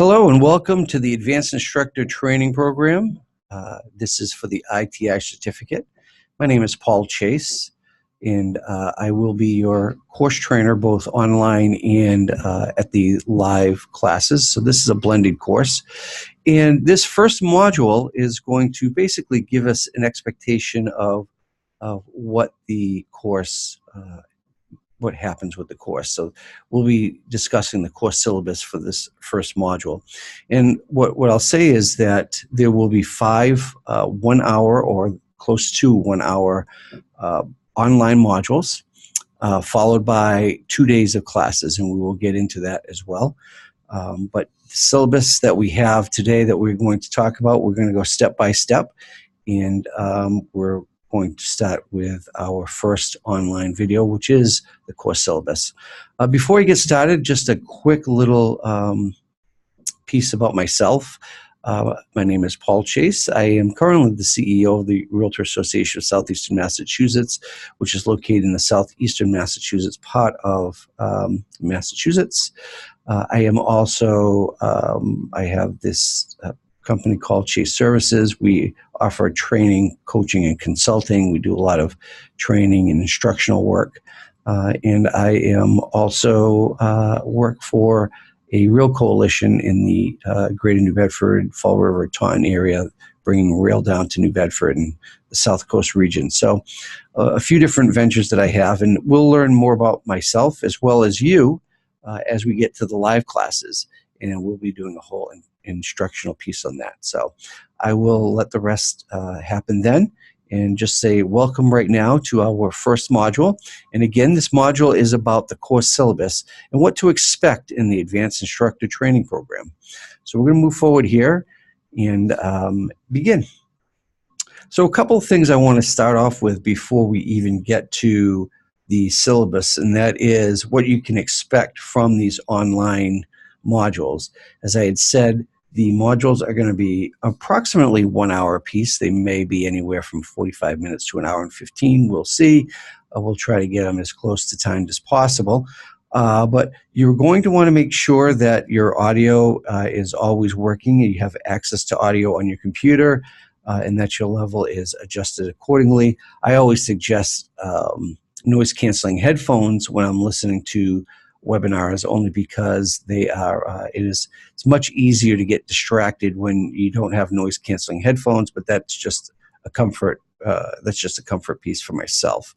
Hello and welcome to the Advanced Instructor Training Program. This is for the ITI certificate. My name is Paul Chasse, and I will be your course trainer both online and at the live classes. So this is a blended course. And this first module is going to basically give us an expectation of what the course what happens with the course. So we'll be discussing the course syllabus for this first module. And what I'll say is that there will be 5 1-hour or close to 1-hour online modules, followed by 2 days of classes, and we will get into that as well. But the syllabus that we have today that we're going to talk about, we're going to go step by step, and we're going to start with our first online video, which is the course syllabus. Before we get started, just a quick little piece about myself. My name is Paul Chasse. I am currently the CEO of the Realtor Association of Southeastern Massachusetts, which is located in the Southeastern Massachusetts part of Massachusetts. I am also, I have this company called Chasse Services. We offer training, coaching, and consulting. We do a lot of training and instructional work. And I am also work for a real coalition in the greater New Bedford, Fall River, Taunton area, bringing rail down to New Bedford and the South Coast region. So a few different ventures that I have, and we'll learn more about myself as well as you as we get to the live classes, and we'll be doing a whole instructional piece on that. So I will let the rest happen then and just say welcome right now to our first module. And again, this module is about the course syllabus and what to expect in the Advanced Instructor Training Program. So we're going to move forward here and begin. So a couple of things I want to start off with before we even get to the syllabus, and that is what you can expect from these online modules. As I had said, the modules are going to be approximately 1 hour apiece. They may be anywhere from 45 minutes to 1 hour and 15. We'll see. We'll try to get them as close to timed as possible. But you're going to want to make sure that your audio is always working and you have access to audio on your computer and that your level is adjusted accordingly. I always suggest noise canceling headphones when I'm listening to webinars, only because they are it's much easier to get distracted when you don't have noise canceling headphones, but that's just a comfort piece for myself.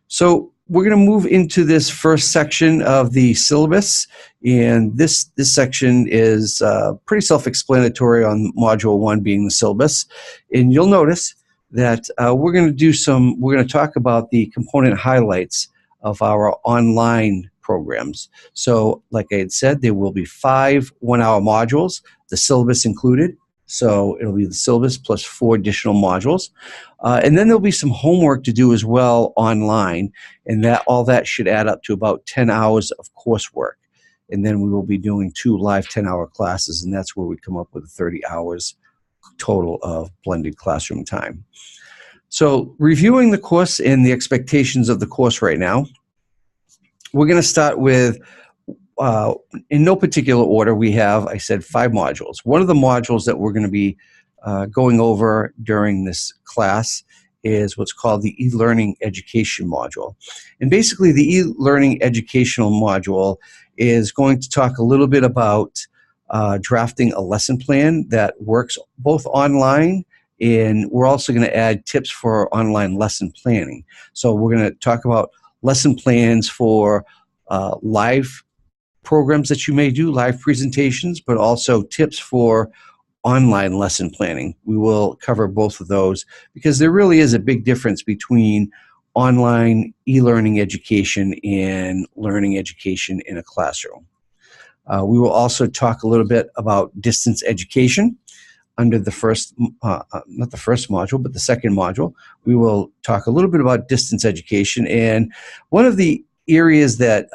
So we're going to move into this first section of the syllabus, and this section is pretty self-explanatory on module 1 being the syllabus. And you'll notice that we're going to talk about the component highlights of our online programs. So like I had said, there will be 5 1-hour modules, the syllabus included. So it'll be the syllabus plus 4 additional modules. And then there'll be some homework to do as well online, and all that should add up to about 10 hours of coursework. And then we will be doing 2 live 10-hour classes, and that's where we come up with 30 hours total of blended classroom time. So reviewing the course and the expectations of the course right now, we're going to start with, in no particular order, we have, I said, 5 modules. One of the modules that we're going to be going over during this class is what's called the e-learning education module. And basically the e-learning educational module is going to talk a little bit about drafting a lesson plan that works both online, and we're also going to add tips for online lesson planning. So we're going to talk about lesson plans for live programs that you may do, live presentations, but also tips for online lesson planning. We will cover both of those because there really is a big difference between online e-learning education and learning education in a classroom. We will also talk a little bit about distance education under the first, not the first module, but the second module. We will talk a little bit about distance education, and one of the areas that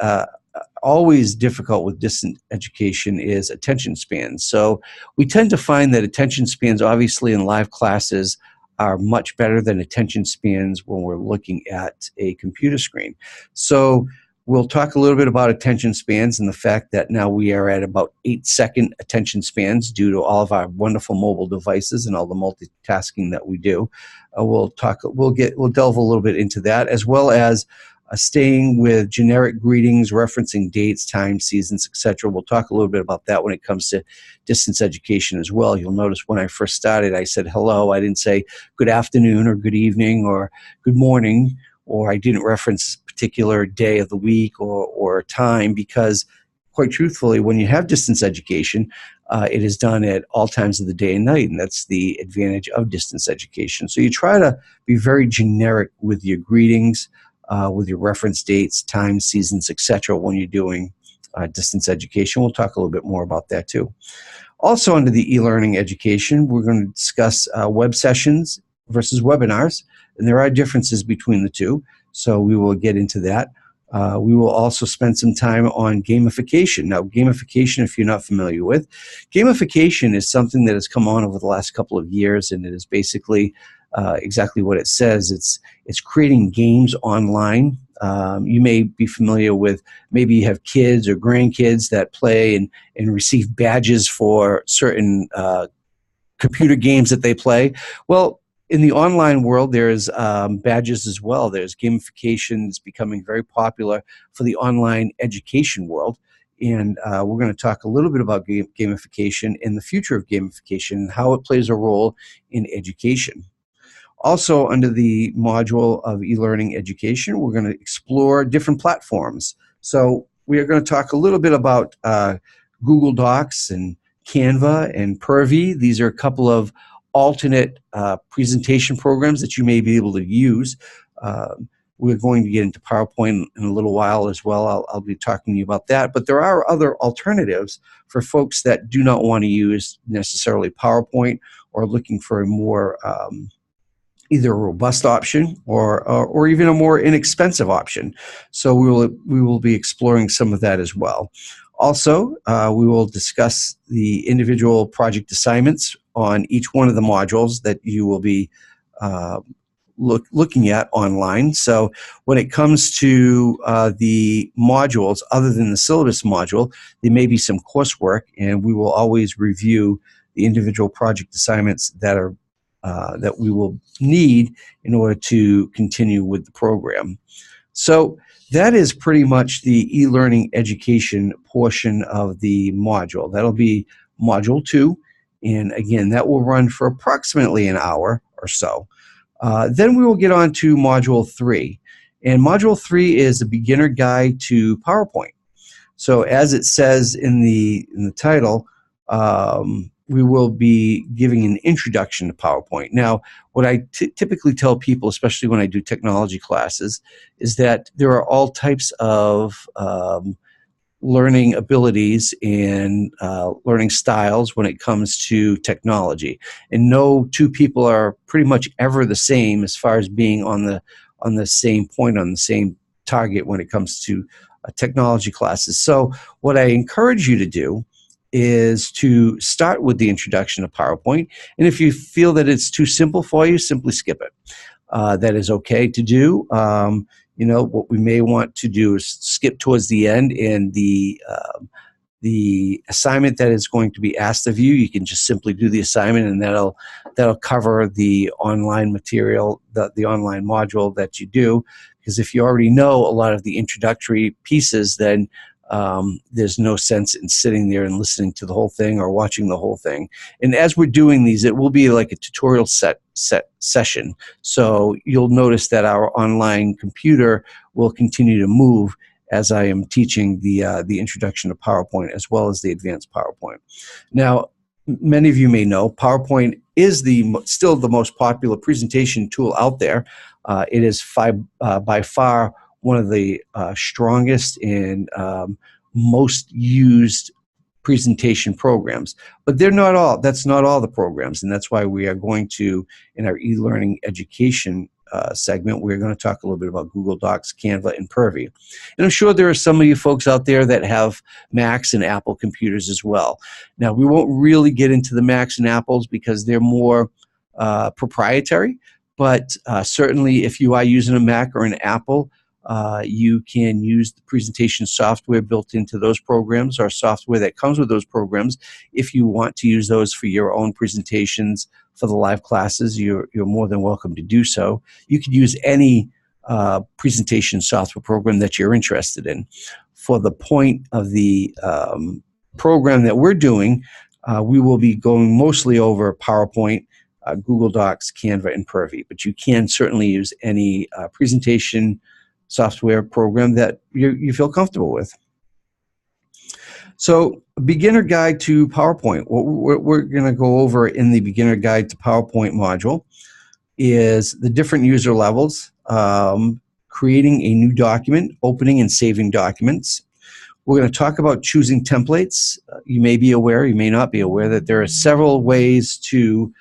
always difficult with distance education is attention spans. So we tend to find that attention spans, obviously in live classes, are much better than attention spans when we're looking at a computer screen. So We'll talk a little bit about attention spans and the fact that now we are at about 8-second attention spans due to all of our wonderful mobile devices and all the multitasking that we do. We'll delve a little bit into that, as well as staying with generic greetings, referencing dates, times, seasons, etc. We'll talk a little bit about that when it comes to distance education as well. You'll notice when I first started, I said hello. I didn't say good afternoon or good evening or good morning, or I didn't reference a particular day of the week or time, because quite truthfully, when you have distance education, it is done at all times of the day and night, and that's the advantage of distance education. So you try to be very generic with your greetings, with your reference dates, times, seasons, etc. when you're doing distance education. We'll talk a little bit more about that too. Also under the e-learning education, we're going to discuss web sessions versus webinars, and there are differences between the two, so we will get into that. We will also spend some time on gamification. Now, gamification, if you're not familiar with, gamification is something that has come on over the last couple of years, and it is basically exactly what it says. It's creating games online. You may be familiar with, maybe you have kids or grandkids that play and receive badges for certain computer games that they play. Well, in the online world, there's badges as well. There's gamification that's becoming very popular for the online education world. And we're going to talk a little bit about gamification and the future of gamification and how it plays a role in education. Also, under the module of e-learning education, we're going to explore different platforms. So we are going to talk a little bit about Google Docs and Canva and Pervy. These are a couple of alternate presentation programs that you may be able to use. We're going to get into PowerPoint in a little while as well. I'll be talking to you about that. But there are other alternatives for folks that do not want to use necessarily PowerPoint or looking for a more either a robust option or even a more inexpensive option. So we will be exploring some of that as well. Also, we will discuss the individual project assignments on each one of the modules that you will be looking at online. So when it comes to the modules, other than the syllabus module, there may be some coursework, and we will always review the individual project assignments that are that we will need in order to continue with the program. So that is pretty much the e-learning education portion of the module. That'll be Module 2, and again, that will run for approximately an hour or so. Then we will get on to Module 3, and Module 3 is a beginner guide to PowerPoint. So as it says in the title, we will be giving an introduction to PowerPoint. Now, what I typically tell people, especially when I do technology classes, is that there are all types of learning abilities and learning styles when it comes to technology. And no two people are pretty much ever the same as far as being on the same point, on the same target when it comes to technology classes. So what I encourage you to do is to start with the introduction to PowerPoint, and if you feel that it's too simple for you, simply skip it. That is okay to do. You know, what we may want to do is skip towards the end, and the assignment that is going to be asked of you, you can just simply do the assignment, and that'll cover the online material, the online module that you do. Because if you already know a lot of the introductory pieces, then there's no sense in sitting there and listening to the whole thing or watching the whole thing. And as we're doing these, it will be like a tutorial session. So you'll notice that our online computer will continue to move as I am teaching the introduction to PowerPoint as well as the advanced PowerPoint. Now, many of you may know PowerPoint is still the most popular presentation tool out there. It is by far one of the strongest and most used presentation programs. But they're not all. That's not all the programs, and that's why we are going to, in our e-learning education segment, we're going to talk a little bit about Google Docs, Canva, and Pervy. And I'm sure there are some of you folks out there that have Macs and Apple computers as well. Now, we won't really get into the Macs and Apples because they're more proprietary, but certainly if you are using a Mac or an Apple, You can use the presentation software built into those programs or software that comes with those programs. If you want to use those for your own presentations for the live classes, you're more than welcome to do so. You could use any presentation software program that you're interested in. For the point of the program that we're doing, we will be going mostly over PowerPoint, Google Docs, Canva, and Pervy, but you can certainly use any presentation software program that you feel comfortable with. So, beginner guide to PowerPoint. What we're going to go over in the beginner guide to PowerPoint module is the different user levels, creating a new document, opening and saving documents. We're going to talk about choosing templates. You may be aware, you may not be aware, that there are several ways to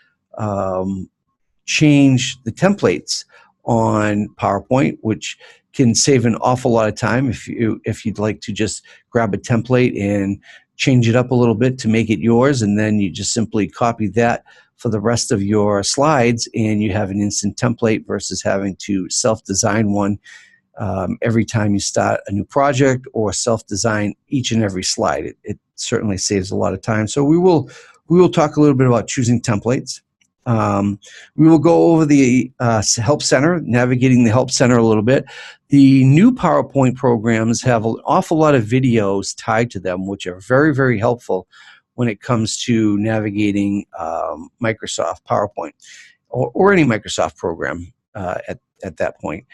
change the templates on PowerPoint, which can save an awful lot of time if you'd like to just grab a template and change it up a little bit to make it yours, and then you just simply copy that for the rest of your slides, and you have an instant template versus having to self-design one every time you start a new project, or self-design each and every slide. It certainly saves a lot of time. So we will talk a little bit about choosing templates. We will go over the Help Center, navigating the Help Center a little bit. The new PowerPoint programs have an awful lot of videos tied to them, which are very, very helpful when it comes to navigating Microsoft PowerPoint or any Microsoft program at that point.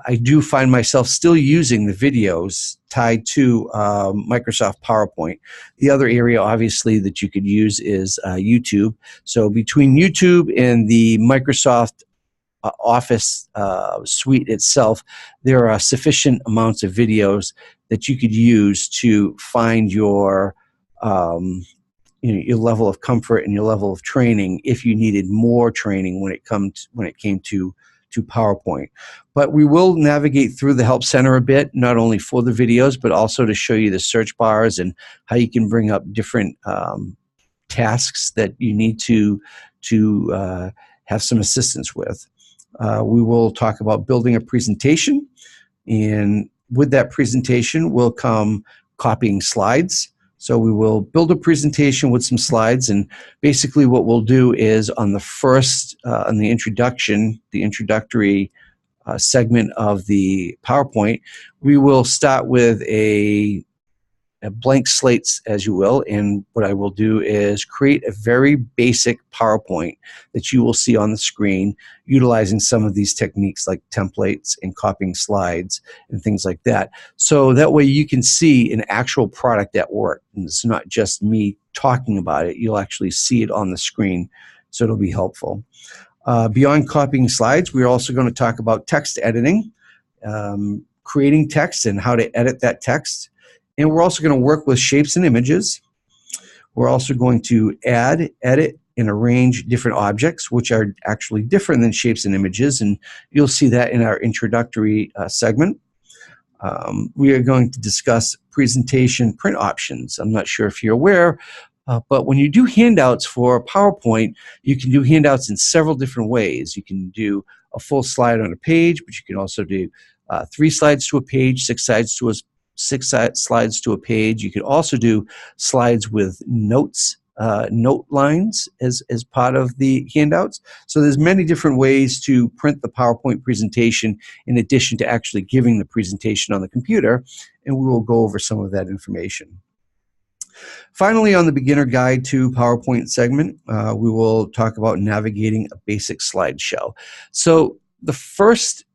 I do find myself still using the videos tied to Microsoft PowerPoint. The other area, obviously, that you could use is YouTube. So between YouTube and the Microsoft Office suite itself, there are sufficient amounts of videos that you could use to find your your level of comfort and your level of training if you needed more training when it came to PowerPoint. But we will navigate through the Help Center a bit, not only for the videos, but also to show you the search bars and how you can bring up different tasks that you need to have some assistance with. We will talk about building a presentation, and with that presentation will come copying slides. So we will build a presentation with some slides, and basically what we'll do is on the first, on the introductory segment of the PowerPoint, we will start with a blank slate, as you will, and what I will do is create a very basic PowerPoint that you will see on the screen, utilizing some of these techniques like templates and copying slides and things like that. So that way you can see an actual product at work, and it's not just me talking about it. You'll actually see it on the screen, so it'll be helpful. Beyond copying slides, we're also going to talk about text editing, creating text and how to edit that text. And we're also going to work with shapes and images. We're also going to add, edit, and arrange different objects, which are actually different than shapes and images, and you'll see that in our introductory segment. We are going to discuss presentation print options. I'm not sure if you're aware, but when you do handouts for PowerPoint, you can do handouts in several different ways. You can do a full slide on a page, but you can also do 3 slides to a page, 6 slides to a page. You could also do slides with notes, note lines as part of the handouts. So there's many different ways to print the PowerPoint presentation in addition to actually giving the presentation on the computer, and we will go over some of that information. Finally, on the beginner guide to PowerPoint segment, we will talk about navigating a basic slideshow. So the first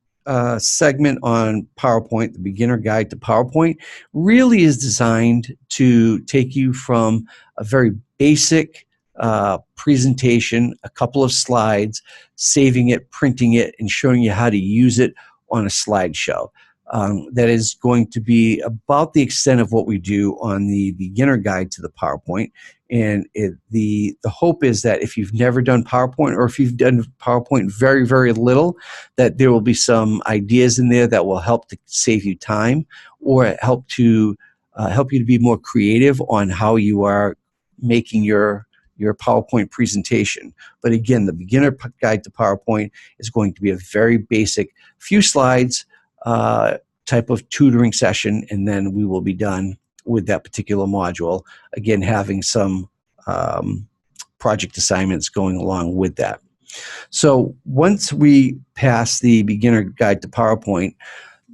segment on PowerPoint, the beginner guide to PowerPoint, really is designed to take you from a very basic presentation, a couple of slides, saving it, printing it, and showing you how to use it on a slideshow. That is going to be about the extent of what we do on the beginner guide to the PowerPoint. And the hope is that if you've never done PowerPoint, or if you've done PowerPoint very, very little, that there will be some ideas in there that will help to save you time, or help you to be more creative on how you are making your PowerPoint presentation. But again, the beginner guide to PowerPoint is going to be a very basic few slides, type of tutoring session, and then we will be done with that particular module. Again, having some project assignments going along with that. So once we pass the beginner guide to PowerPoint,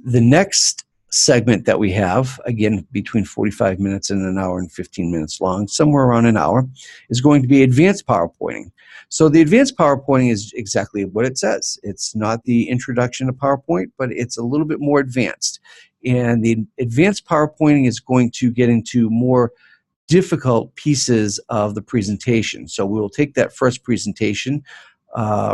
the next segment that we have, again, between 45 minutes and an hour and 15 minutes long, somewhere around an hour, is going to be advanced PowerPointing. So the advanced PowerPointing is exactly what it says. It's not the introduction to PowerPoint, but it's a little bit more advanced. And the advanced PowerPointing is going to get into more difficult pieces of the presentation. So we will take that first presentation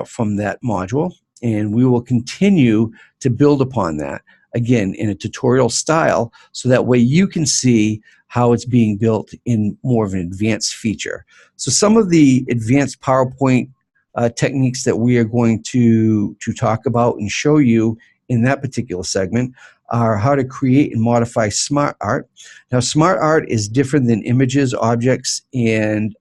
from that module, and we will continue to build upon that, again, in a tutorial style, so that way you can see how it's being built in more of an advanced feature. So some of the advanced PowerPoint techniques that we are going to talk about and show you in that particular segment are how to create and modify smart art. Now, smart art is different than images, objects, and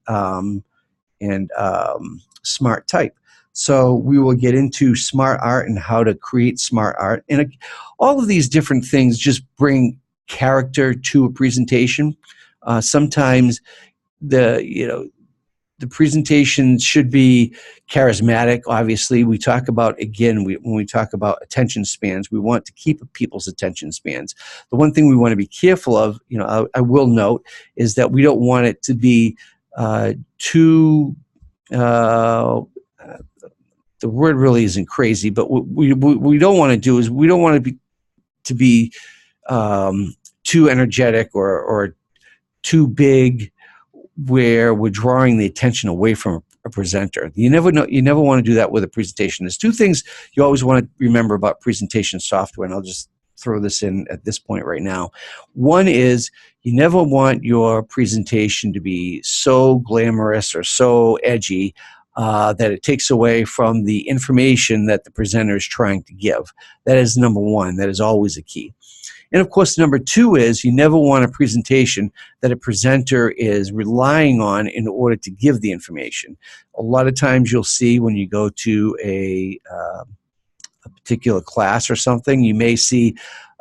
smart type. So we will get into smart art and how to create smart art. And all of these different things just bring character to a presentation. Sometimes the presentation should be charismatic. Obviously, we talk about, again, when we talk about attention spans, we want to keep people's attention spans. The one thing we want to be careful of, I will note, is that we don't want it to be too the word really isn't crazy, but what we don't want to do is we don't want to be too energetic or too big, where we're drawing the attention away from a presenter. You never want to do that with a presentation. There's two things you always want to remember about presentation software, and I'll just throw this in at this point right now. One is you never want your presentation to be so glamorous or so edgy that it takes away from the information that the presenter is trying to give. That is number one. That is always a key. And of course, number two is you never want a presentation that a presenter is relying on in order to give the information. A lot of times you'll see when you go to a particular class or something, you may see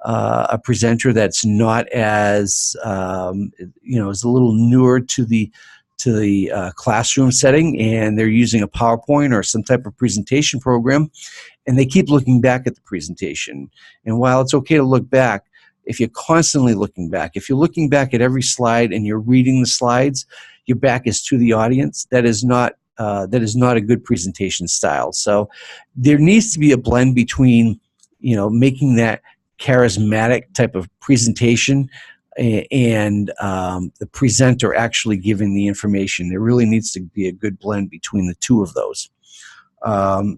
a presenter that's not as, is a little newer to the classroom setting, and they're using a PowerPoint or some type of presentation program, and they keep looking back at the presentation. And while it's okay to look back, if you're constantly looking back, if you're looking back at every slide and you're reading the slides, your back is to the audience. That is not a good presentation style. So there needs to be a blend between, making that charismatic type of presentation and the presenter actually giving the information. There really needs to be a good blend between the two of those.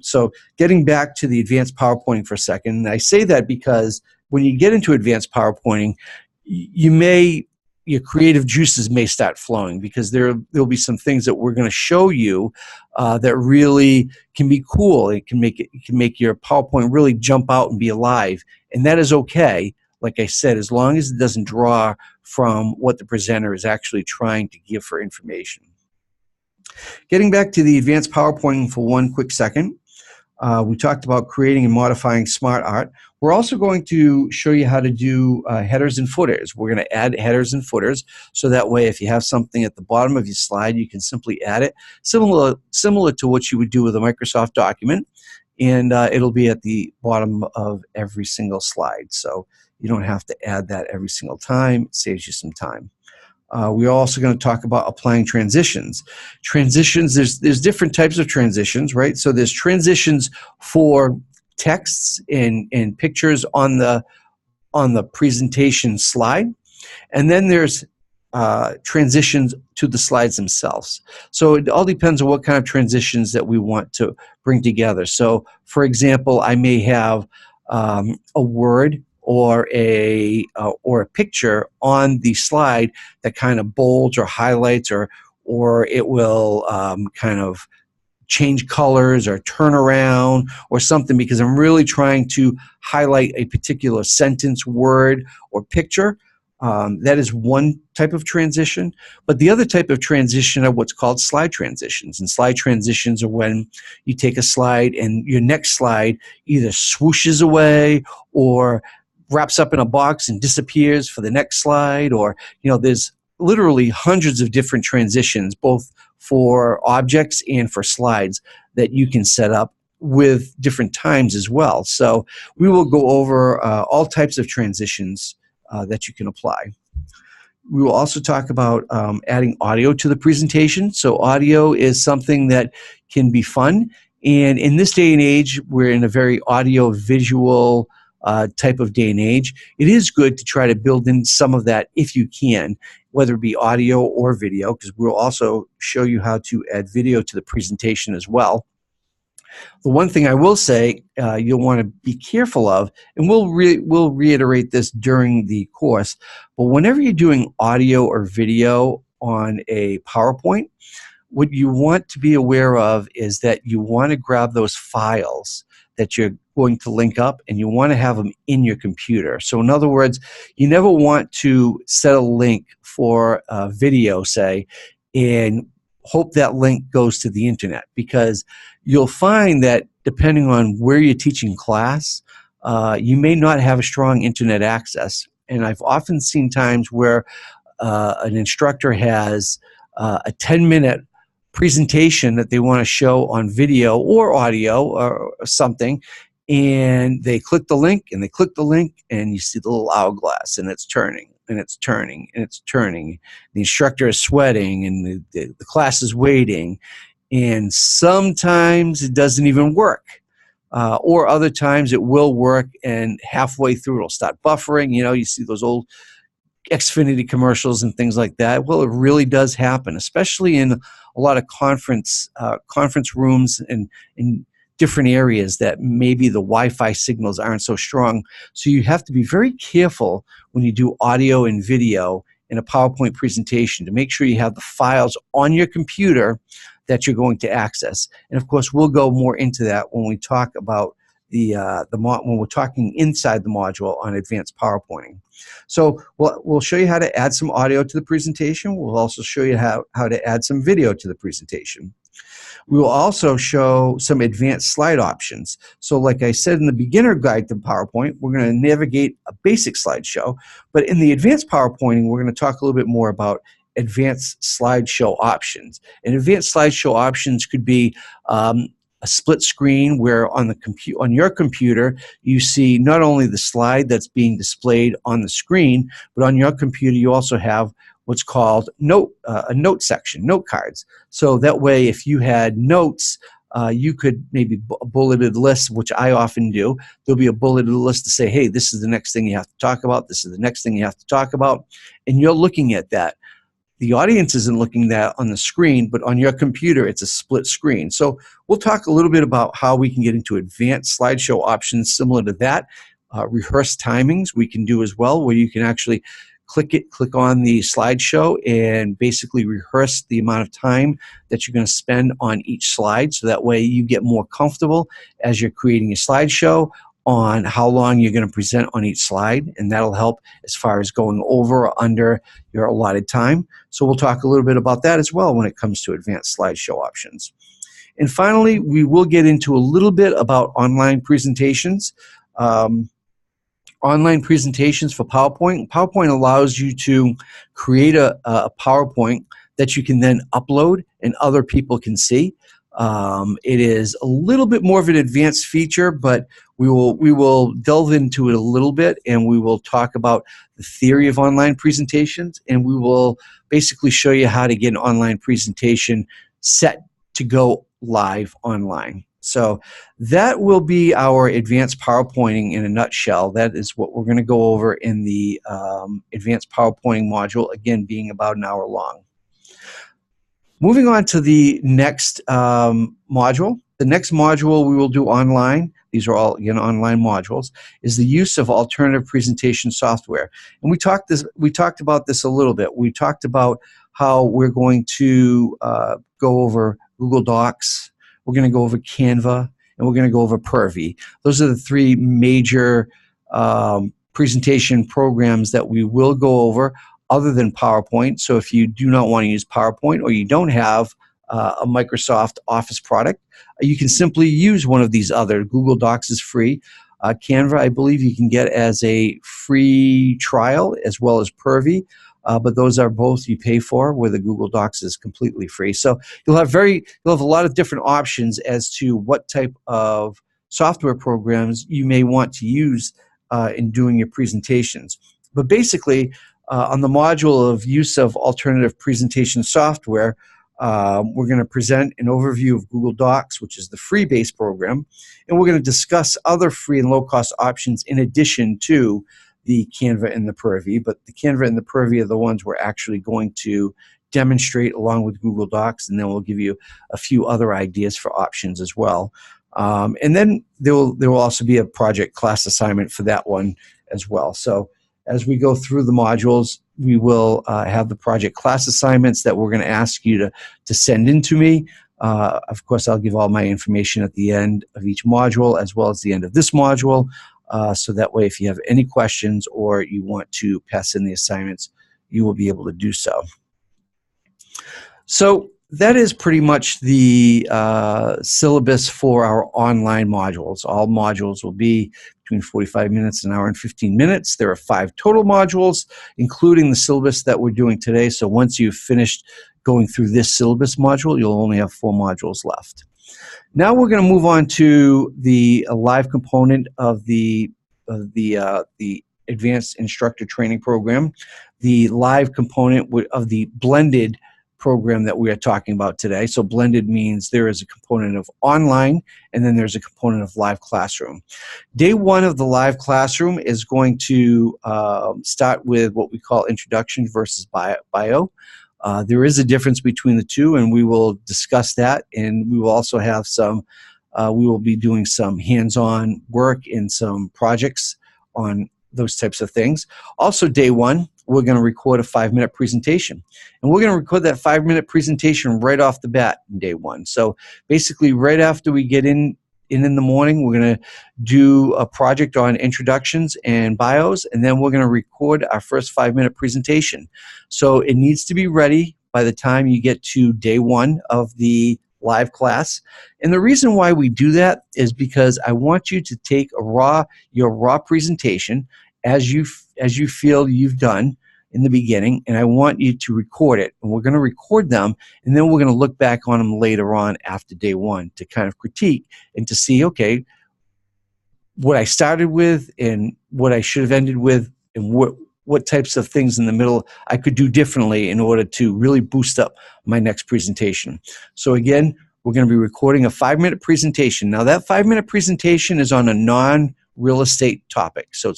So getting back to the advanced PowerPointing for a second, and I say that because when you get into advanced PowerPointing, your creative juices may start flowing, because there'll be some things that we're going to show you that really can be cool. It can make your PowerPoint really jump out and be alive, and that is okay. Like I said, as long as it doesn't draw from what the presenter is actually trying to give for information. Getting back to the advanced PowerPointing for one quick second, we talked about creating and modifying smart art. We're also going to show you how to do headers and footers. We're going to add headers and footers, so that way if you have something at the bottom of your slide, you can simply add it, similar to what you would do with a Microsoft document, and it'll be at the bottom of every single slide. So you don't have to add that every single time. It saves you some time. We're also going to talk about applying transitions. Transitions, there's different types of transitions, right? So there's transitions for texts and pictures on the presentation slide, and then there's transitions to the slides themselves. So it all depends on what kind of transitions that we want to bring together. So, for example, I may have a word or a picture on the slide that kind of bolds or highlights, or it will kind of change colors or turn around or something, because I'm really trying to highlight a particular sentence, word, or picture. That is one type of transition. But the other type of transition are what's called slide transitions. And slide transitions are when you take a slide and your next slide either swooshes away, or wraps up in a box and disappears for the next slide, or there's literally hundreds of different transitions, both for objects and for slides, that you can set up with different times as well. So we will go over all types of transitions that you can apply. We will also talk about adding audio to the presentation. So audio is something that can be fun. And in this day and age, we're in a very audio-visual type of day and age. It is good to try to build in some of that if you can, whether it be audio or video, because we'll also show you how to add video to the presentation as well. The one thing I will say you'll want to be careful of, and we'll reiterate this during the course, but whenever you're doing audio or video on a PowerPoint, what you want to be aware of is that you want to grab those files that you're going to link up, and you want to have them in your computer. So in other words, you never want to set a link for a video, say, and hope that link goes to the internet, because you'll find that depending on where you're teaching class, you may not have a strong internet access. And I've often seen times where an instructor has a 10-minute presentation that they want to show on video or audio or something, and they click the link and they click the link, and you see the little hourglass, and it's turning and it's turning and it's turning. The instructor is sweating, and the class is waiting, and sometimes it doesn't even work. Or other times it will work, and halfway through it'll start buffering. You see those old Xfinity commercials and things like that. Well, it really does happen, especially in a lot of conference rooms and in different areas that maybe the Wi-Fi signals aren't so strong. So you have to be very careful when you do audio and video in a PowerPoint presentation to make sure you have the files on your computer that you're going to access. And of course, we'll go more into that when we talk about when we're talking inside the module on advanced PowerPointing. So we'll show you how to add some audio to the presentation. We'll also show you how to add some video to the presentation. We will also show some advanced slide options. So like I said in the beginner guide to PowerPoint, we're going to navigate a basic slideshow. But in the advanced PowerPointing, we're going to talk a little bit more about advanced slideshow options. And advanced slideshow options could be a split screen where on your computer you see not only the slide that's being displayed on the screen, but on your computer you also have what's called a note section, note cards. So that way, if you had notes, you could maybe a bulleted list, which I often do. There'll be a bulleted list to say, hey, this is the next thing you have to talk about. This is the next thing you have to talk about. And you're looking at that. The audience isn't looking at that on the screen, but on your computer, it's a split screen. So we'll talk a little bit about how we can get into advanced slideshow options similar to that. Rehearse timings we can do as well, where you can actually click on the slideshow and basically rehearse the amount of time that you're going to spend on each slide, so that way you get more comfortable as you're creating a slideshow on how long you're going to present on each slide, and that'll help as far as going over or under your allotted time. So we'll talk a little bit about that as well when it comes to advanced slideshow options. And finally, we will get into a little bit about online presentations. Online presentations for PowerPoint. PowerPoint allows you to create a PowerPoint that you can then upload and other people can see. It is a little bit more of an advanced feature, but we will delve into it a little bit, and we will talk about the theory of online presentations, and we will basically show you how to get an online presentation set to go live online. So that will be our advanced PowerPointing in a nutshell. That is what we're going to go over in the advanced PowerPointing module, again being about an hour long. Moving on to the next module. The next module we will do online, these are all, again, online modules, is the use of alternative presentation software. And we talked about this a little bit. We talked about how we're going to go over Google Docs, we're going to go over Canva, and we're going to go over Pervy. Those are the three major presentation programs that we will go over, other than PowerPoint. So if you do not want to use PowerPoint, or you don't have a Microsoft Office product, you can simply use one of these other. Google Docs is free. Canva, I believe you can get as a free trial as well as Pervy. But those are both you pay for, where the Google Docs is completely free. So you'll have a lot of different options as to what type of software programs you may want to use in doing your presentations. But basically, on the module of use of alternative presentation software, we're going to present an overview of Google Docs, which is the free-based program, and we're going to discuss other free and low-cost options in addition to the Canva and the Pervy. But the Canva and the Pervy are the ones we're actually going to demonstrate along with Google Docs, and then we'll give you a few other ideas for options as well. And then there will also be a project class assignment for that one as well. So as we go through the modules, we will have the project class assignments that we're going to ask you to send in to me. Of course, I'll give all my information at the end of each module as well as the end of this module. So that way, if you have any questions or you want to pass in the assignments, you will be able to do so. So that is pretty much the syllabus for our online modules. All modules will be between 45 minutes, an hour, and 15 minutes. There are 5 total modules, including the syllabus that we're doing today. So once you've finished going through this syllabus module, you'll only have 4 modules left. Now we're going to move on to the live component of the Advanced Instructor Training Program, the live component of the blended program that we are talking about today. So blended means there is a component of online and then there's a component of live classroom. Day 1 of the live classroom is going to start with what we call introduction versus bio. There is a difference between the two, and we will discuss that, and we will also have some, we will be doing some hands-on work in some projects on those types of things. Also, day 1, we're going to record a 5-minute presentation, and we're going to record that 5-minute presentation right off the bat in day 1. So basically, right after we get in the morning, we're going to do a project on introductions and bios, and then we're going to record our first 5-minute presentation. So it needs to be ready by the time you get to day 1 of the live class. And the reason why we do that is because I want you to take your raw presentation as you feel you've done in the beginning, and I want you to record it. And we're going to record them, and then we're going to look back on them later on after day 1 to kind of critique and to see, okay, what I started with and what I should have ended with, and what types of things in the middle I could do differently in order to really boost up my next presentation. So again, we're going to be recording a 5-minute presentation. Now that 5-minute presentation is on a non-real estate topic. So it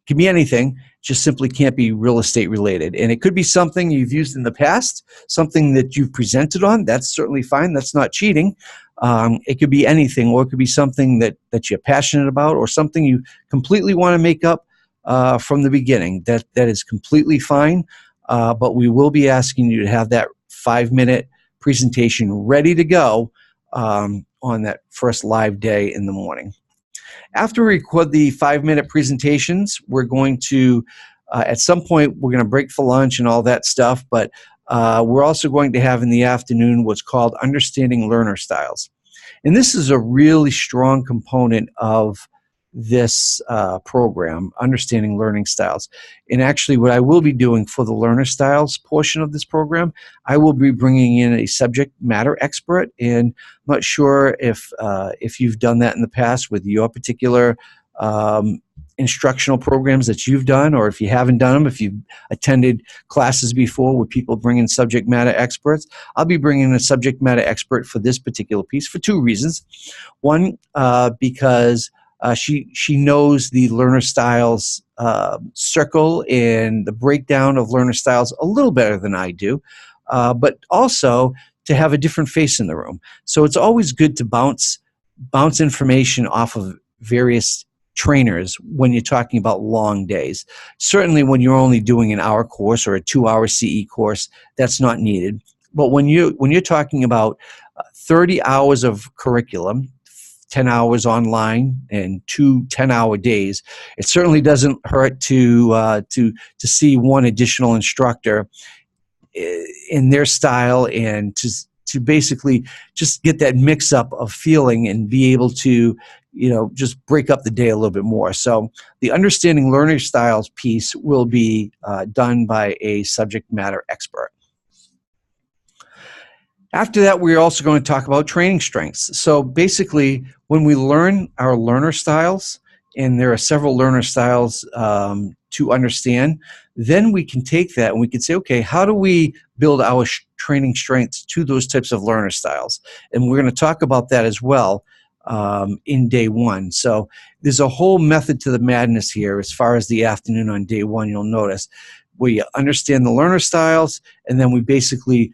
can be anything, just simply can't be real estate related. And it could be something you've used in the past, something that you've presented on. That's certainly fine. That's not cheating. It could be anything, or it could be something that you're passionate about, or something you completely want to make up from the beginning. That is completely fine. But we will be asking you to have that 5-minute presentation ready to go on that first live day in the morning. After we record the 5-minute presentations, we're going to, at some point, we're going to break for lunch and all that stuff, but we're also going to have in the afternoon what's called Understanding Learner Styles. And this is a really strong component of this program, Understanding Learning Styles. And actually, what I will be doing for the Learner Styles portion of this program, I will be bringing in a subject matter expert. And I'm not sure if you've done that in the past with your particular instructional programs that you've done, or if you haven't done them, if you've attended classes before where people bring in subject matter experts. I'll be bringing in a subject matter expert for this particular piece for 2 reasons. One, because she knows the learner styles circle and the breakdown of learner styles a little better than I do, but also to have a different face in the room. So it's always good to bounce information off of various trainers when you're talking about long days. Certainly when you're only doing an hour course or a 2-hour CE course, that's not needed. But when you're talking about 30 hours of curriculum, 10 hours online and 2 10-hour days, it certainly doesn't hurt to see one additional instructor in their style and to basically just get that mix-up of feeling and be able to, just break up the day a little bit more. So the understanding learning styles piece will be done by a subject matter expert. After that, we're also going to talk about training strengths. So basically, when we learn our learner styles, and there are several learner styles to understand, then we can take that and we can say, okay, how do we build our training strengths to those types of learner styles? And we're going to talk about that as well in day one. So there's a whole method to the madness here as far as the afternoon on day one, you'll notice, where you understand the learner styles, and then we basically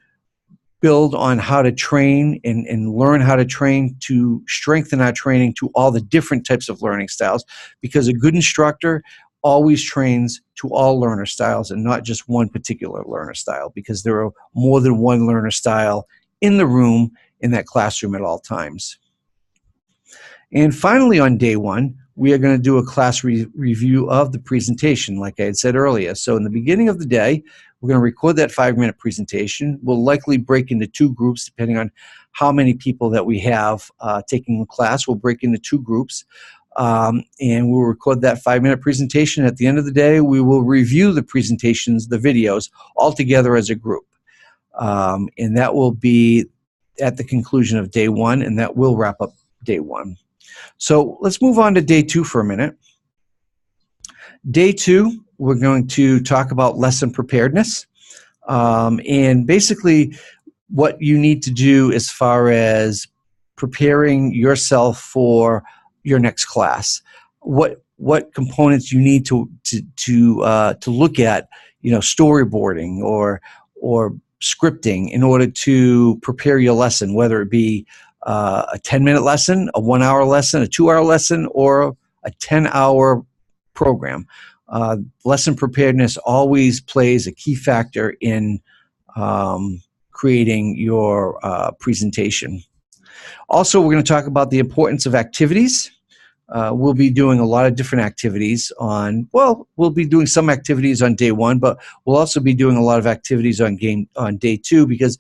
build on how to train and learn how to train to strengthen our training to all the different types of learning styles, because a good instructor always trains to all learner styles and not just one particular learner style, because there are more than one learner style in the room, in that classroom at all times. And finally, on day one, we are going to do a class review of the presentation, like I had said earlier. So in the beginning of the day, we're going to record that 5-minute presentation. We'll likely break into 2 groups, depending on how many people that we have taking the class. We'll break into 2 groups, and we'll record that 5-minute presentation. At the end of the day, we will review the presentations, the videos, all together as a group. And that will be at the conclusion of day one, and that will wrap up day one. So let's move on to day 2 for a minute. Day 2, we're going to talk about lesson preparedness, and basically what you need to do as far as preparing yourself for your next class. What components you need to look at, storyboarding or scripting in order to prepare your lesson, whether it be a 10-minute lesson, a 1-hour lesson, a 2-hour lesson, or a 10-hour program. Lesson preparedness always plays a key factor in creating your presentation. Also, we're going to talk about the importance of activities. We'll be doing a lot of different activities we'll be doing some activities on day 1, but we'll also be doing a lot of activities on day 2, because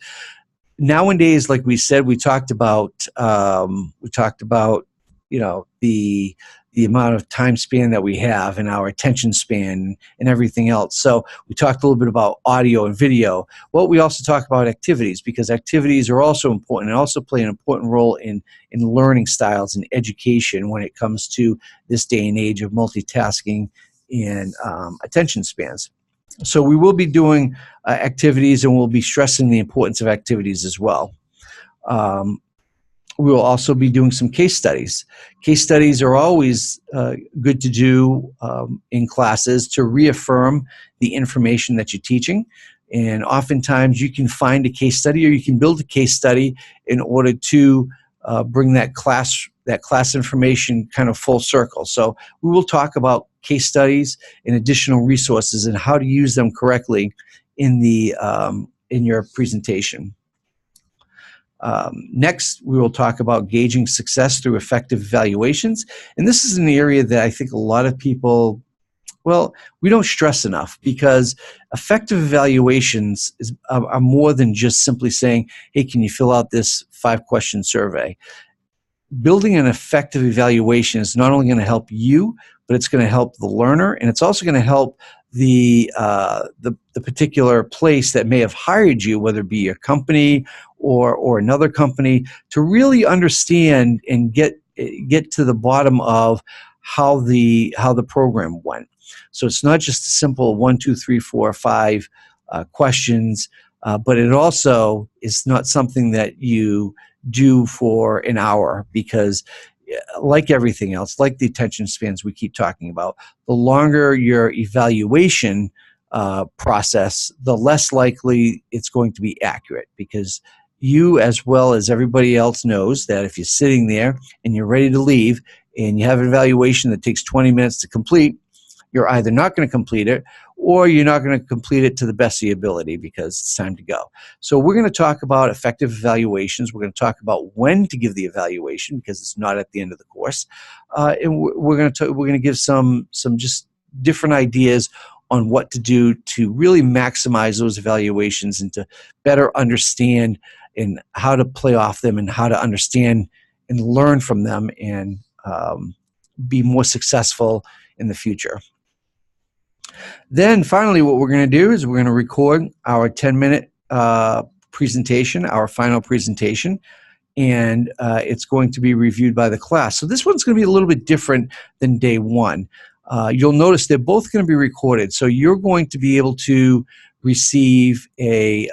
nowadays, like we said, we talked about the amount of time span that we have and our attention span and everything else. So we talked a little bit about audio and video. Well, we also talk about activities, because activities are also important and also play an important role in learning styles and education when it comes to this day and age of multitasking and attention spans. So we will be doing activities, and we'll be stressing the importance of activities as well. We will also be doing some case studies. Case studies are always good to do in classes to reaffirm the information that you're teaching. And oftentimes you can find a case study, or you can build a case study in order to bring that class information kind of full circle. So we will talk about case studies and additional resources and how to use them correctly in your presentation. Next, we will talk about gauging success through effective evaluations. And this is an area that I think a lot of people, we don't stress enough, because effective evaluations are more than just simply saying, hey, can you fill out this 5-question survey? Building an effective evaluation is not only going to help you, but it's going to help the learner, and it's also going to help the particular place that may have hired you, whether it be your company or another company, to really understand and get to the bottom of how the program went. So it's not just a simple 1, 2, 3, 4, 5 questions, but it also is not something that you do for an hour, because like everything else, like the attention spans we keep talking about, the longer your evaluation process, the less likely it's going to be accurate, because you, as well as everybody else, knows that if you're sitting there and you're ready to leave and you have an evaluation that takes 20 minutes to complete, you're either not going to complete it, or you're not going to complete it to the best of your ability because it's time to go. So we're going to talk about effective evaluations. We're going to talk about when to give the evaluation, because it's not at the end of the course, and we're going to give some just different ideas on what to do to really maximize those evaluations and to better understand and how to play off them and how to understand and learn from them and be more successful in the future. Then finally, what we're going to do is we're going to record our 10-minute presentation, our final presentation, and it's going to be reviewed by the class. So this one's going to be a little bit different than day one. You'll notice they're both going to be recorded. So you're going to be able to receive a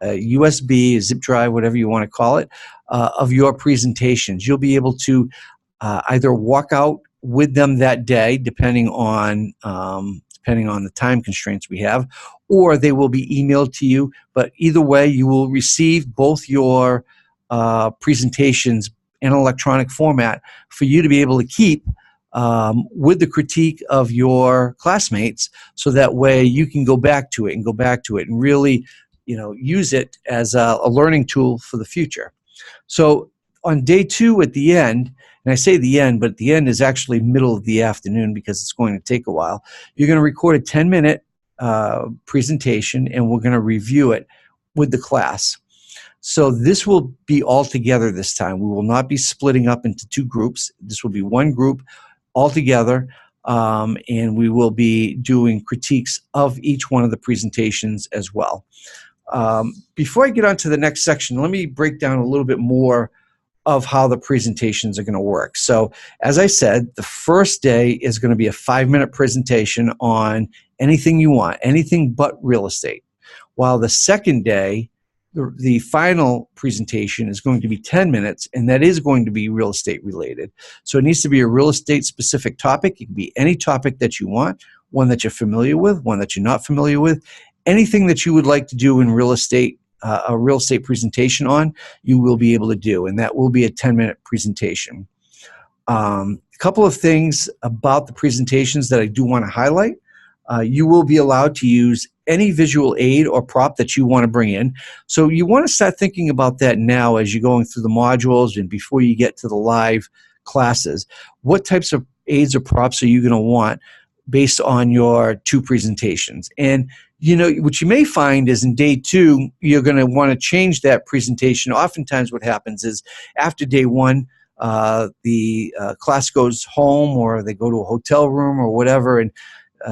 USB, a zip drive, whatever you want to call it, of your presentations. You'll be able to either walk out with them that day, depending on the time constraints we have, or they will be emailed to you. But either way, you will receive both your presentations in an electronic format for you to be able to keep with the critique of your classmates, so that way you can go back to it and really, use it as a learning tool for the future. So on day two at the end, and I say the end, but the end is actually middle of the afternoon because it's going to take a while, you're going to record a 10-minute presentation, and we're going to review it with the class. So this will be all together this time. We will not be splitting up into two groups. This will be one group all together, and we will be doing critiques of each one of the presentations as well. Before I get on to the next section, let me break down a little bit more of how the presentations are going to work. So as I said, the first day is going to be a 5-minute presentation on anything you want, anything but real estate. While the second day, the final presentation is going to be 10 minutes, and that is going to be real estate related. So it needs to be a real estate specific topic. It can be any topic that you want, one that you're familiar with, one that you're not familiar with. Anything that you would like to do in real estate, a real estate presentation on, you will be able to do, and that will be a 10-minute presentation. A couple of things about the presentations that I do want to highlight. You will be allowed to use any visual aid or prop that you want to bring in. So you want to start thinking about that now as you're going through the modules and before you get to the live classes. What types of aids or props are you going to want based on your two presentations? And what you may find is in day two, you're going to want to change that presentation. Oftentimes what happens is after day one, the class goes home or they go to a hotel room or whatever, and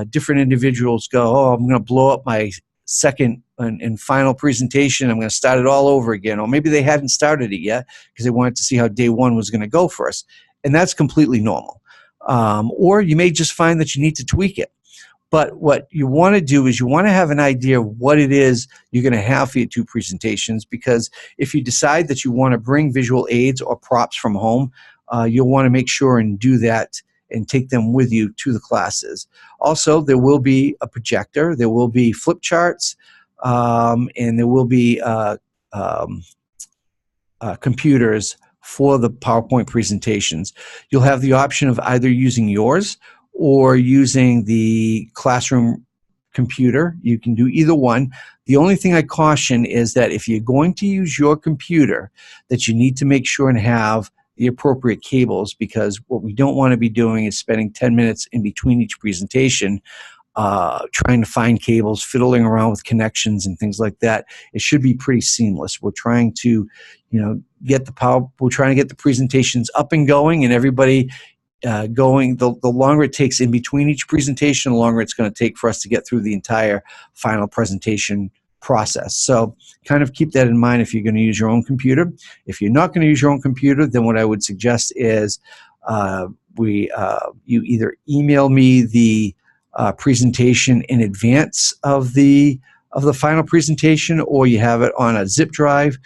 different individuals go, oh, I'm going to blow up my second and final presentation. I'm going to start it all over again. Or maybe they hadn't started it yet because they wanted to see how day one was going to go first. And that's completely normal. Or you may just find that you need to tweak it. But what you want to do is you want to have an idea of what it is you're going to have for your two presentations, because if you decide that you want to bring visual aids or props from home, you'll want to make sure and do that and take them with you to the classes. Also, there will be a projector, there will be flip charts, and there will be computers for the PowerPoint presentations. You'll have the option of either using yours or using the classroom computer. You can do either one. The only thing I caution is that if you're going to use your computer, that you need to make sure and have the appropriate cables, because what we don't want to be doing is spending 10 minutes in between each presentation trying to find cables, fiddling around with connections and things like that. It should be pretty seamless. We're trying to, get the presentations up and going, and everybody going. The longer it takes in between each presentation, the longer it's going to take for us to get through the entire final presentation process. So kind of keep that in mind if you're going to use your own computer. If you're not going to use your own computer, then what I would suggest is you either email me the presentation in advance of the final presentation, or you have it on a zip drive.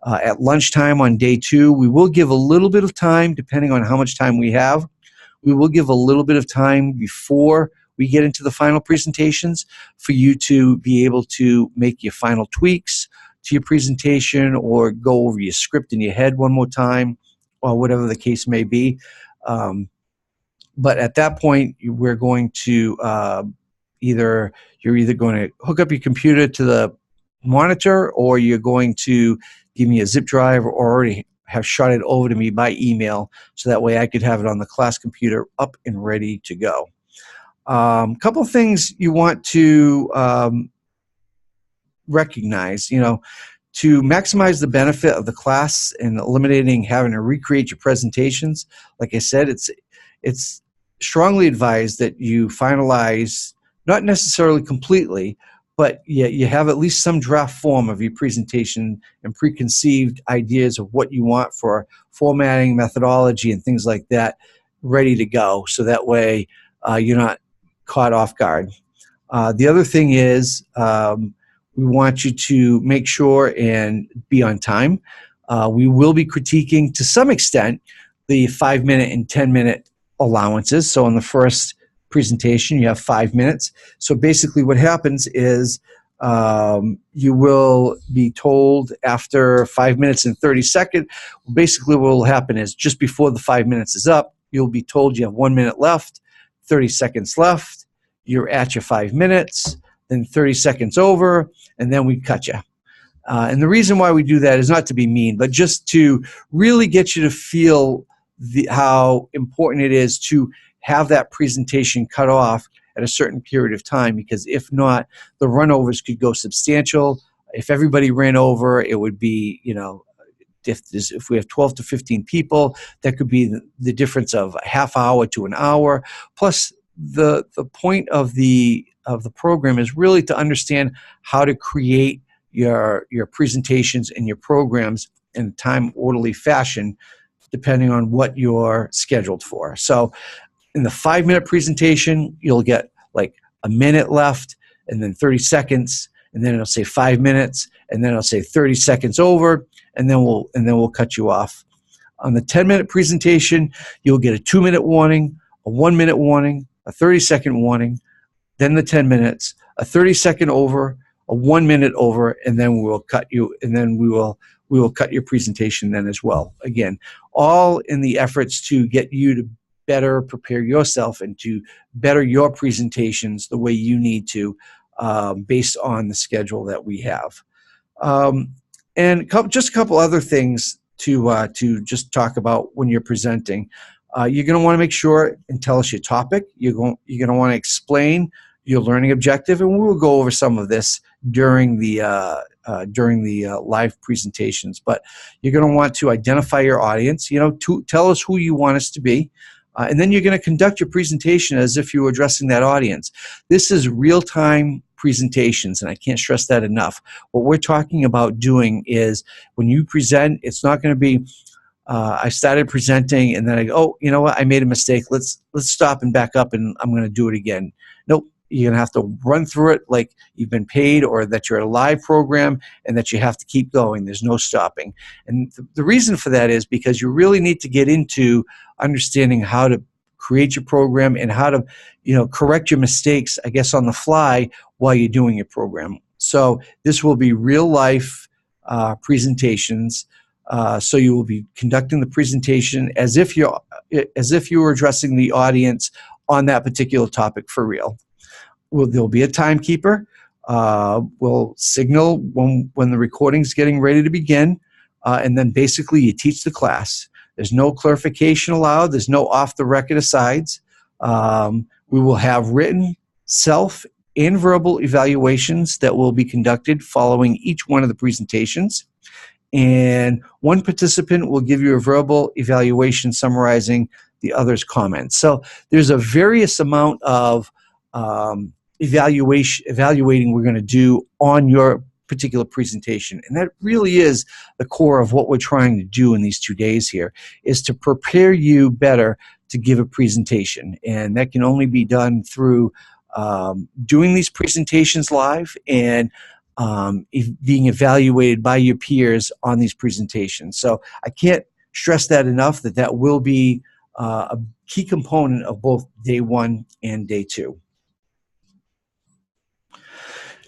At lunchtime on day two, we will give a little bit of time, depending on how much time we have. We will give a little bit of time before we get into the final presentations for you to be able to make your final tweaks to your presentation or go over your script in your head one more time, or whatever the case may be. But at that point, we're going to you're either going to hook up your computer to the monitor, or you're going to give me a zip drive, or already have shot it over to me by email, so that way I could have it on the class computer up and ready to go. Couple of things you want to recognize. to maximize the benefit of the class and eliminating having to recreate your presentations, like I said, it's strongly advised that you finalize, not necessarily completely, but you have at least some draft form of your presentation and preconceived ideas of what you want for formatting, methodology, and things like that ready to go, so that way you're not caught off guard. The other thing is we want you to make sure and be on time. We will be critiquing to some extent the 5-minute and 10-minute allowances. So in the first presentation, you have 5 minutes. So basically what happens is you will be told after 5 minutes and 30 seconds, basically what will happen is just before the 5 minutes is up, you'll be told you have 1 minute left, 30 seconds left, you're at your 5 minutes, then 30 seconds over, and then we cut you. And the reason why we do that is not to be mean, but just to really get you to feel how important it is to have that presentation cut off at a certain period of time, because if not, the runovers could go substantial. If everybody ran over, it would be, if we have 12 to 15 people, that could be the difference of a half hour to an hour. Plus, the point of the program is really to understand how to create your presentations and your programs in a time orderly fashion, depending on what you're scheduled for. So in the 5-minute presentation, you'll get like a minute left, and then 30 seconds, and then it'll say 5 minutes, and then it'll say 30 seconds over, and then we'll cut you off. On the 10-minute presentation, you'll get a 2-minute warning, a 1-minute warning, a 30-second warning, then the 10 minutes, a 30-second over, a 1 minute over, and then we will cut you, and then we will cut your presentation then as well. Again, all in the efforts to get you to better prepare yourself and to better your presentations the way you need to, based on the schedule that we have. And just a couple other things to just talk about when you're presenting. You're going to want to make sure and tell us your topic. You're going to want to explain your learning objective, and we will go over some of this during the live presentations. But you're going to want to identify your audience. To tell us who you want us to be, and then you're going to conduct your presentation as if you were addressing that audience. This is real-time presentations, and I can't stress that enough. What we're talking about doing is when you present, it's not going to be I started presenting and then I go, oh, you know what, I made a mistake. Let's stop and back up, and I'm going to do it again. Nope. You're going to have to run through it like you've been paid, or that you're a live program and that you have to keep going. There's no stopping. And the reason for that is because you really need to get into understanding how to create your program and how to, correct your mistakes, I guess, on the fly while you're doing your program. So this will be real life presentations. So you will be conducting the presentation as if you were addressing the audience on that particular topic for real. There'll be a timekeeper. We'll signal when the recording's getting ready to begin, and then basically you teach the class. There's no clarification allowed. There's no off-the-record asides. We will have written, self, and verbal evaluations that will be conducted following each one of the presentations. And one participant will give you a verbal evaluation summarizing the other's comments. So there's a various amount of evaluating we're going to do on your particular presentation. And that really is the core of what we're trying to do in these 2 days here, is to prepare you better to give a presentation. And that can only be done through doing these presentations live and being evaluated by your peers on these presentations. So I can't stress that enough, that will be a key component of both day 1 and day 2.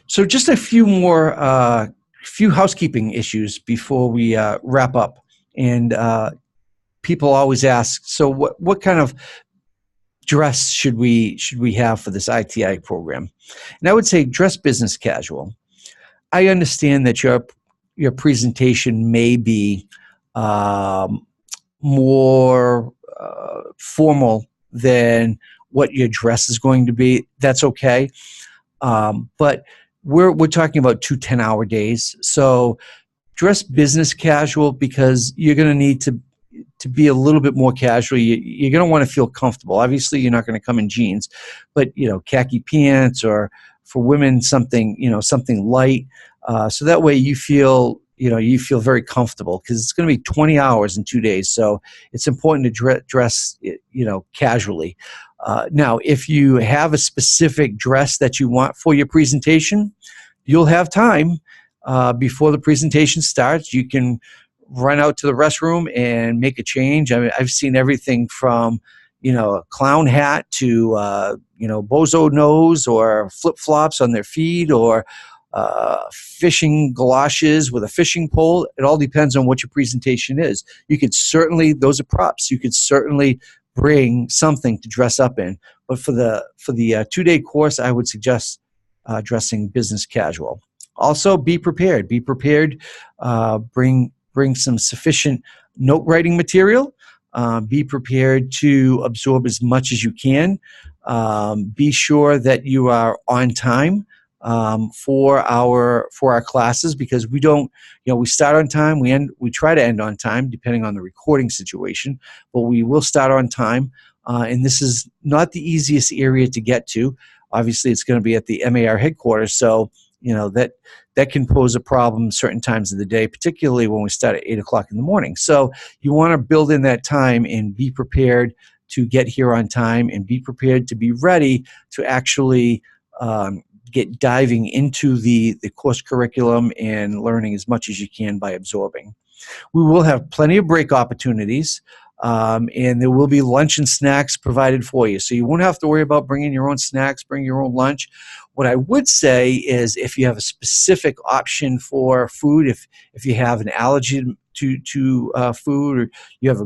So just a few more, few housekeeping issues before we wrap up. And people always ask, so what kind of dress should we have for this ITI program? And I would say dress business casual. I understand that your presentation may be more formal than what your dress is going to be. That's okay. But we're talking about 2 10-hour days. So dress business casual because you're going to need to be a little bit more casual. You're going to want to feel comfortable. Obviously, you're not going to come in jeans, but khaki pants, or for women something something light, so that way you feel very comfortable, because it's going to be 20 hours in 2 days. So it's important to dress casually. Now, if you have a specific dress that you want for your presentation, you'll have time before the presentation starts. You can run out to the restroom and make a change. I mean, I've seen everything from a clown hat to bozo nose, or flip-flops on their feet, or fishing galoshes with a fishing pole. It all depends on what your presentation is. You could certainly, those are props, you could certainly bring something to dress up in. But for the 2-day course, I would suggest dressing business casual. Also, be prepared. Be prepared. Bring some sufficient note writing material. Be prepared to absorb as much as you can. Be sure that you are on time for our classes, because we don't, we start on time, we try to end on time depending on the recording situation, but we will start on time. And this is not the easiest area to get to. Obviously, it's going to be at the MAR headquarters, so that can pose a problem certain times of the day, particularly when we start at 8 o'clock in the morning. So you want to build in that time and be prepared to get here on time, and be prepared to be ready to actually get diving into the course curriculum and learning as much as you can by absorbing. We will have plenty of break opportunities, and there will be lunch and snacks provided for you. So you won't have to worry about bringing your own snacks, bring your own lunch. What I would say is, if you have a specific option for food, if you have an allergy to food, or you have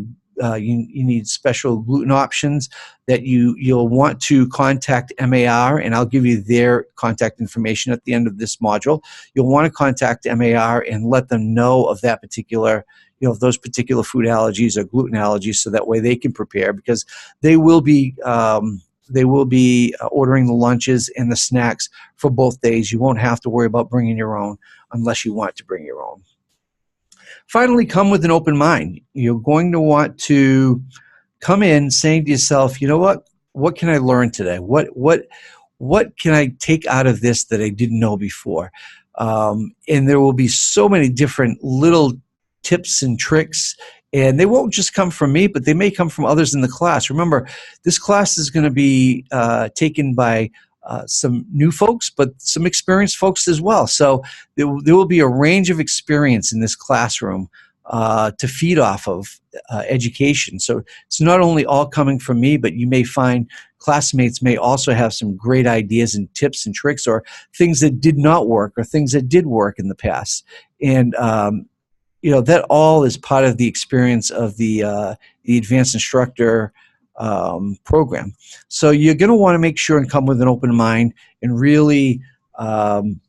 you need special gluten options, that you'll want to contact MAR, and I'll give you their contact information at the end of this module. You'll want to contact MAR and let them know of that particular, those particular food allergies or gluten allergies, so that way they can prepare, because they will be ordering the lunches and the snacks for both days. You won't have to worry about bringing your own unless you want to bring your own. Finally, come with an open mind. You're going to want to come in saying to yourself, what can I learn today? What can I take out of this that I didn't know before? And there will be so many different little tips and tricks, and they won't just come from me, but they may come from others in the class. Remember, this class is going to be taken by some new folks, but some experienced folks as well. So there will be a range of experience in this classroom to feed off of education. So it's not only all coming from me, but you may find classmates may also have some great ideas and tips and tricks, or things that did not work, or things that did work in the past. And that all is part of the experience of the advanced instructor program. So you're going to want to make sure and come with an open mind, and really come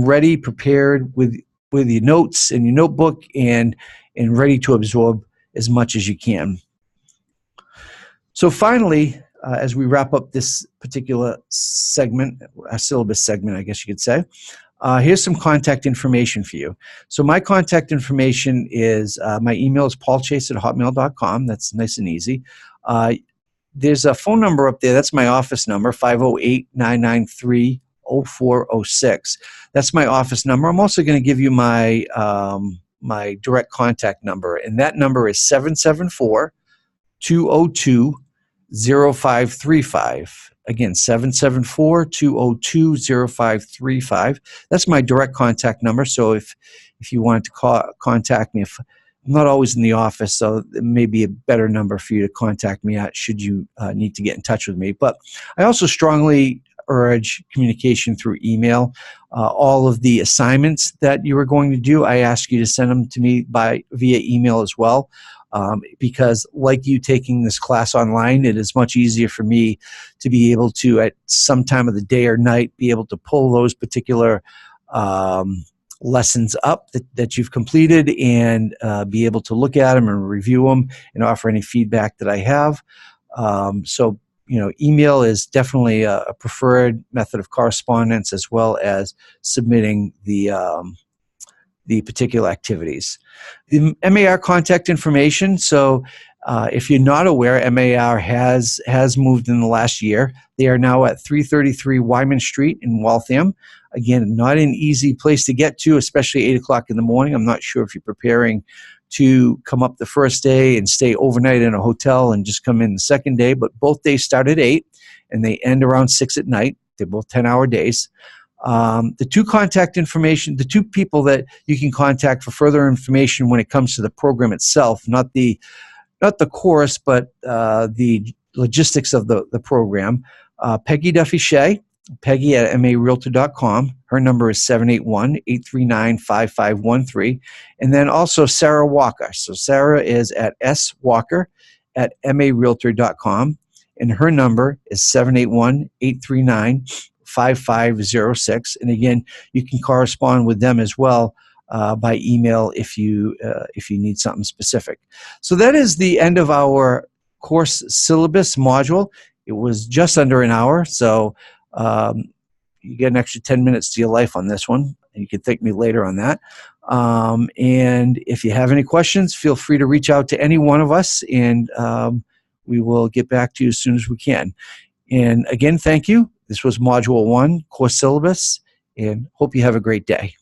ready, prepared with your notes and your notebook, and ready to absorb as much as you can. So finally, as we wrap up this particular segment, a syllabus segment, I guess you could say, here's some contact information for you. So my contact information is, my email is paulchase@hotmail.com. That's nice and easy. There's a phone number up there. That's my office number, 508-993-0406. That's my office number. I'm also going to give you my my direct contact number, and that number is 774-202-0535. Again, 774-202-0535. That's my direct contact number. So if you wanted to contact me, if I'm not always in the office, so it may be a better number for you to contact me at should you need to get in touch with me. But I also strongly urge communication through email. All of the assignments that you are going to do, I ask you to send them to me via email as well. Because like you taking this class online, it is much easier for me to be able to, at some time of the day or night, be able to pull those particular lessons up that you've completed, and be able to look at them and review them and offer any feedback that I have. So email is definitely a preferred method of correspondence, as well as submitting the the particular activities. The MAR contact information, so if you're not aware, MAR has moved in the last year. They are now at 333 Wyman Street in Waltham. Again, not an easy place to get to, especially 8 o'clock in the morning. I'm not sure if you're preparing to come up the first day and stay overnight in a hotel and just come in the second day, but both days start at 8 and they end around 6 at night. They're both 10-hour days. The two contact information, the two people that you can contact for further information when it comes to the program itself, not the course, but the logistics of the program. Peggy Duffy Shea, Peggy at marealtor.com. Her number is 781-839-5513. And then also Sarah Walker. So Sarah is at swalker at marealtor.com. And her number is 781-839-5506. And again, you can correspond with them as well by email if you need something specific. So that is the end of our course syllabus module. It was just under an hour, so you get an extra 10 minutes to your life on this one. You can thank me later on that. And if you have any questions, feel free to reach out to any one of us, and we will get back to you as soon as we can. And again, thank you. This was Module 1, course syllabus, and hope you have a great day.